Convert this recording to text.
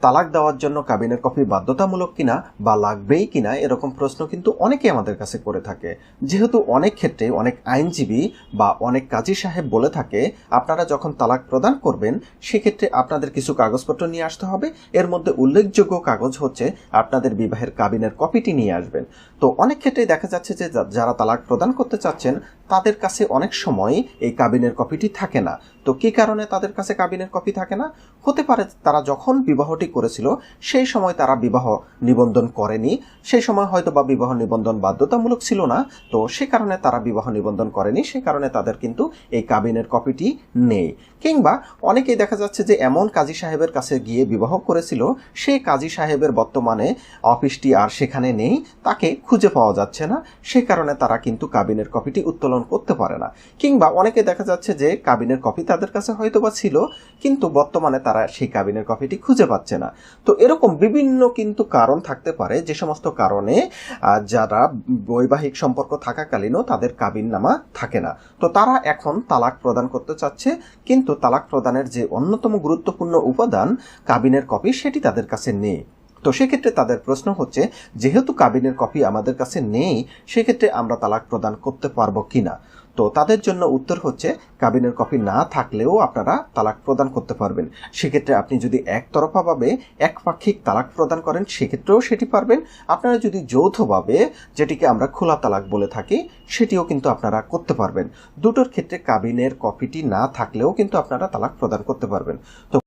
তালাক দেওয়ার জন্য কাবিনের কপি বাধ্যতামূলক কিনা বা লাগবেই কিনা এরকম প্রশ্ন কিন্তু অনেকেই আমাদের কাছে করে থাকে। যেহেতু অনেক ক্ষেত্রে অনেক আইনজীবী বা অনেক কাজী সাহেব বলে থাকে আপনারা যখন তালাক প্রদান করবেন সেক্ষেত্রে আপনাদের কিছু কাগজপত্র নিয়ে আসতে হবে, এর মধ্যে উল্লেখযোগ্য কাগজ হচ্ছে আপনাদের বিবাহের কাবিনের কপিটি নিয়ে আসবেন। তো অনেক ক্ষেত্রেই দেখা যাচ্ছে যে যারা তালাক প্রদান করতে চাচ্ছেন তাদের কাছে অনেক সময় এই কাবিনের কপিটি থাকে না। তো কী কারণে তাদের কাছে কাবিনের কপি থাকে না? হতে পারে তারা যখন বিবাহটি করেছিল সেই সময় তারা বিবাহ নিবন্ধন করেনি, সেই সময় হয়তো বা বিবাহ নিবন্ধন বাধ্যতামূলক ছিল না, তো সে কারণে তারা বিবাহ নিবন্ধন করেনি, সে কারণে তাদের কিন্তু এই কাবিনের কপিটি নেই। কিংবা অনেকেই দেখা যাচ্ছে যে এমন কাজী সাহেবের কাছে গিয়ে বিবাহ করেছিল, সেই কাজী সাহেবের বর্তমানে অফিসটি আর সেখানে নেই, তাকে খুঁজে পাওয়া যাচ্ছে না, সে কারণে তারা কিন্তু কাবিনের কপিটি উত্তোলন করতে পারে না। কিংবা অনেকে দেখা যাচ্ছে যে কাবিনের কপি তাদের কাছে হয়তো বা ছিল কিন্তু বর্তমানে তারা সেই কাবিনের কপিটি খুঁজে পাচ্ছে না। তো এরকম বিভিন্ন কিন্তু কারণ থাকতে পারে, যে সমস্ত কারণে যারা বৈবাহিক সম্পর্ক থাকাকালীনও তাদের কাবিননামা থাকে না। তো তারা এখন তালাক প্রদান করতে চাচ্ছে, কিন্তু তালাক প্রদানের যে অন্যতম গুরুত্বপূর্ণ উপাদান কাবিনের কপি সেটি তাদের কাছে নেই। তো সেক্ষেত্রে তাদের প্রশ্ন হচ্ছে, যেহেতু কাবিনের কপি আমাদের কাছে নেই সেক্ষেত্রে আমরা তালাক প্রদান করতে পারবো কিনা? তো তাদের জন্য উত্তর হচ্ছে, কাবিনের কপি না থাকলেও আপনারা তালাক প্রদান করতে পারবেন। সেক্ষেত্রে আপনি যদি একতরফাভাবে একপাক্ষিক তালাক প্রদান করেন সেক্ষেত্রেও সেটি পারবেন। আপনারা যদি যৌথভাবে, যেটিকে আমরা খোলা তালাক বলে থাকি, সেটিও কিন্তু আপনারা করতে পারবেন। দুটোর ক্ষেত্রে কাবিনের কপিটি না থাকলেও কিন্তু আপনারা তালাক প্রদান করতে পারবেন। তো